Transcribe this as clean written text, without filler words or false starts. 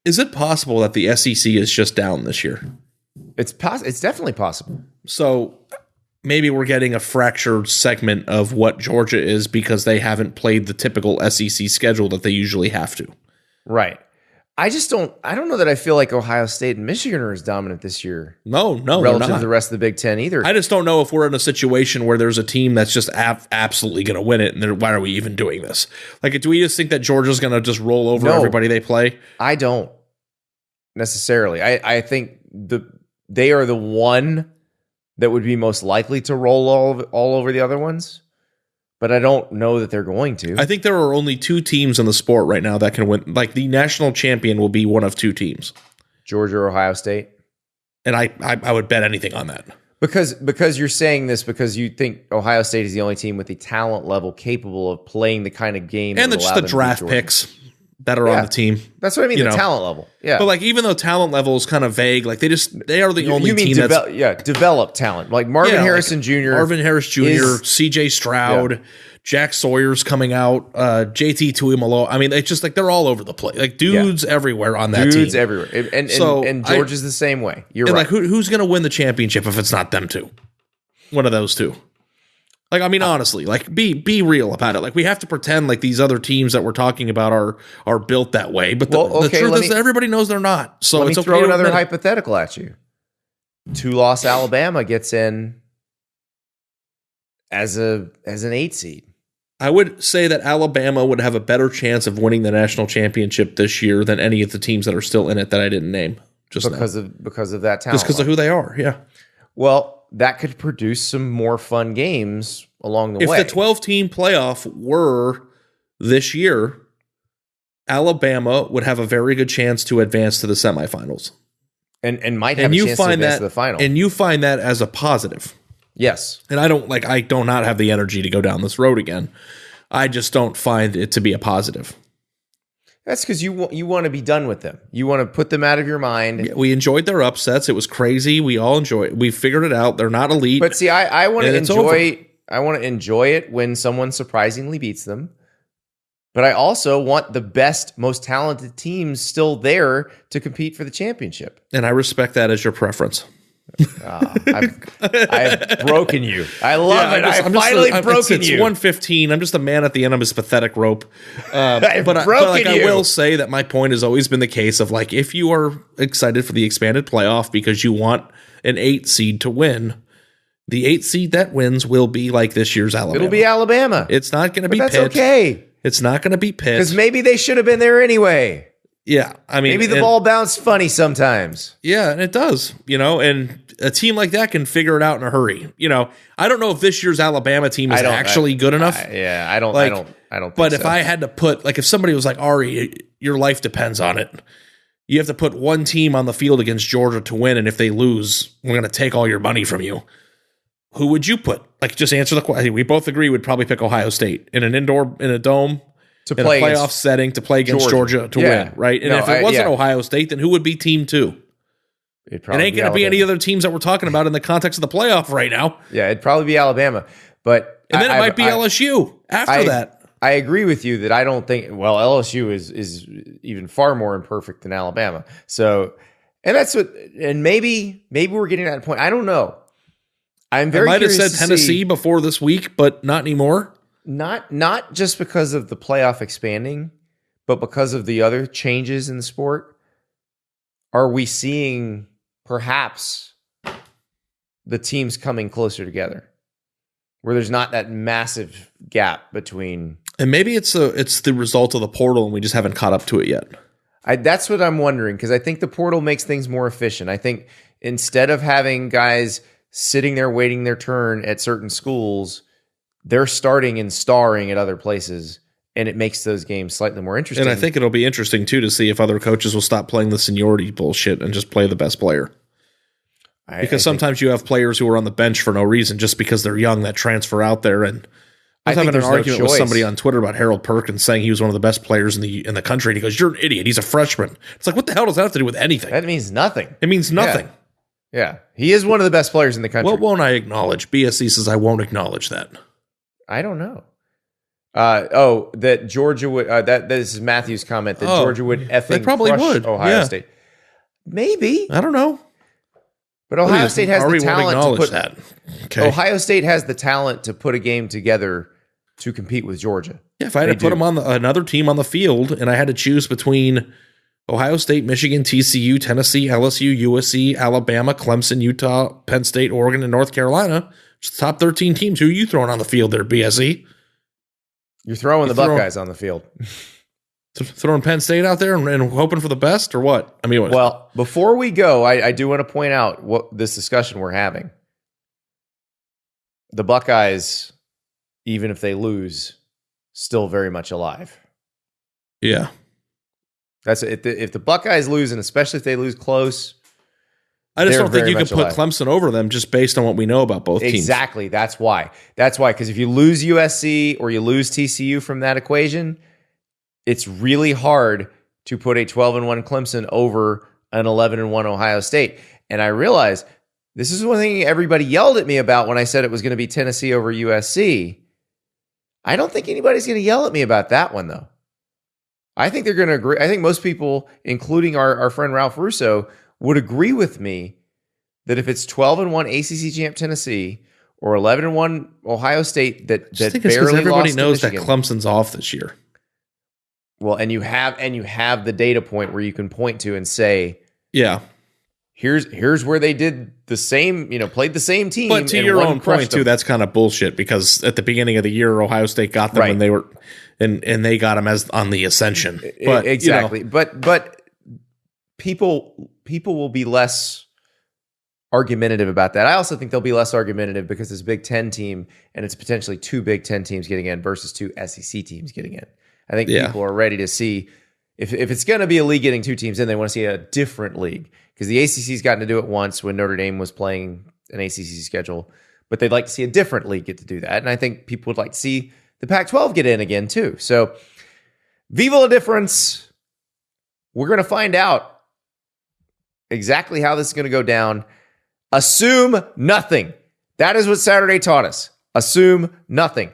Is it possible that the SEC is just down this year? It's definitely possible. So maybe we're getting a fractured segment of what Georgia is because they haven't played the typical SEC schedule that they usually have to. Right. I don't know that I feel like Ohio State and Michigan are as dominant this year. No, relative to the rest of the Big Ten either. I just don't know if we're in a situation where there's a team that's just absolutely going to win it, and why are we even doing this? Like, do we just think that Georgia's going to just roll over everybody they play? I don't necessarily. I think they are the one that would be most likely to roll all over the other ones. But I don't know that they're going to. I think there are only two teams in the sport right now that can win. Like, the national champion will be one of two teams. Georgia or Ohio State. And I would bet anything on that. Because you're saying this because you think Ohio State is the only team with the talent level capable of playing the kind of game. And just the draft picks that are on the team. That's what I mean, the talent level. Yeah. But, like, even though talent level is kind of vague, like, they are the only team that's... develop talent. Like Marvin Harrison Jr. Marvin Harris Jr., CJ Stroud, Jack Sawyer's coming out, JT Tuimoloau. I mean, it's just like they're all over the place. Like, dudes everywhere on that team. Dudes everywhere. And Georgia's the same way. You're right. Like, who's going to win the championship if it's not them two? One of those two. Like, I mean, honestly, like, be real about it. Like, we have to pretend like these other teams that we're talking about are built that way. But the truth is that everybody knows they're not. So let me throw another hypothetical at you. 2-loss Alabama gets in as an 8 seed. I would say that Alabama would have a better chance of winning the national championship this year than any of the teams that are still in it that I didn't name. Because of that talent. Just because of who they are, yeah. Well, that could produce some more fun games along the way. If the 12-team playoff were this year, Alabama would have a very good chance to advance to the semifinals. And might have a chance to advance to the final. And you find that as a positive. Yes. And I do not have the energy to go down this road again. I just don't find it to be a positive. That's because you want to be done with them. You want to put them out of your mind. Yeah, we enjoyed their upsets. It was crazy. We all enjoy it. We figured it out. They're not elite. But see, I want to enjoy. I want to enjoy it when someone surprisingly beats them. But I also want the best, most talented teams still there to compete for the championship. And I respect that as your preference. I've broken you. I love it. I've finally broken you. It's 1:15. I'm just a man at the end of his pathetic rope. I've broken you. I will say that my point has always been the case of, like, if you are excited for the expanded playoff because you want an 8 seed to win, the 8 seed that wins will be like this year's Alabama. It'll be Alabama. It's not going to be Pitt. That's okay. It's not going to be Pitt. Because maybe they should have been there anyway. Yeah, I mean, maybe the ball bounced funny sometimes. Yeah, and it does, and a team like that can figure it out in a hurry. I don't know if this year's Alabama team is actually good enough. I don't think but so. if I had to put, like, if somebody was like, Ari, your life depends on it, you have to put one team on the field against Georgia to win, and if they lose, we're going to take all your money from you. Who would you put? Like, just answer the question. We both agree we'd probably pick Ohio State in a dome. To in play a playoff setting to play against Georgia to win, right? And if it wasn't Ohio State, then who would be team 2? It ain't going to be any other teams that we're talking about in the context of the playoff right now. Yeah, it'd probably be Alabama. But then it might be LSU after that. I agree with you that I don't think, LSU is even far more imperfect than Alabama. So, and that's what, and maybe we're getting to that point. I don't know. I'm very curious. I might have said Tennessee before this week, but not anymore. Not just because of the playoff expanding, but because of the other changes in the sport. Are we seeing perhaps the teams coming closer together, where there's not that massive gap between? And maybe it's the result of the portal, and we just haven't caught up to it yet. That's what I'm wondering, because I think the portal makes things more efficient. I think instead of having guys sitting there waiting their turn at certain schools, they're starting and starring at other places, and it makes those games slightly more interesting. And I think it'll be interesting, too, to see if other coaches will stop playing the seniority bullshit and just play the best player. Because sometimes you have players who are on the bench for no reason just because they're young that transfer out there. And I was having an argument with somebody on Twitter about Harold Perkins saying he was one of the best players in the country. And he goes, "You're an idiot. He's a freshman." It's like, what the hell does that have to do with anything? That means nothing. It means nothing. Yeah. He is one of the best players in the country. What won't I acknowledge? BSC says I won't acknowledge that. I don't know. That Georgia would. That this is Matthew's comment that Georgia would effing probably crush would. Ohio State. Maybe, I don't know. but Ohio State has the talent to put that. Okay. Ohio State has the talent to put a game together to compete with Georgia. Yeah, if I had to put them on another team on the field, and I had to choose between Ohio State, Michigan, TCU, Tennessee, LSU, USC, Alabama, Clemson, Utah, Penn State, Oregon, and North Carolina, just the top 13 teams. Who are you throwing on the field there, BSE? You're throwing the Buckeyes on the field. Throwing Penn State out there and hoping for the best, or what? I mean, well, before we go, I do want to point out what this discussion we're having. The Buckeyes, even if they lose, still very much alive. Yeah. That's it. If the Buckeyes lose, and especially if they lose close, I just don't think you can put Clemson over them just based on what we know about both teams. Exactly. That's why. Because if you lose USC or you lose TCU from that equation, it's really hard to put a 12-1 Clemson over an 11-1 Ohio State. And I realize this is one thing everybody yelled at me about when I said it was going to be Tennessee over USC. I don't think anybody's going to yell at me about that one, though. I think they're going to agree. I think most people, including our friend Ralph Russo, would agree with me that if it's 12-1 ACC champ Tennessee or 11-1 Ohio State that barely everybody lost knows to that Clemson's off this year. Well, and you have the data point where you can point to and say, yeah, here's where they did the same, played the same team. But to your own point too, that's kind of bullshit because at the beginning of the year, Ohio State got them when they were, and they got them as on the ascension. But exactly, but people will be less argumentative about that. I also think they'll be less argumentative because it's a Big Ten team and it's potentially two Big Ten teams getting in versus two SEC teams getting in. I think people are ready to see if it's going to be a league getting two teams in, they want to see a different league because the ACC's gotten to do it once when Notre Dame was playing an ACC schedule, but they'd like to see a different league get to do that. And I think people would like to see the Pac-12 get in again too. So viva la difference. We're going to find out exactly how this is going to go down. Assume nothing. That is what Saturday taught us. Assume nothing.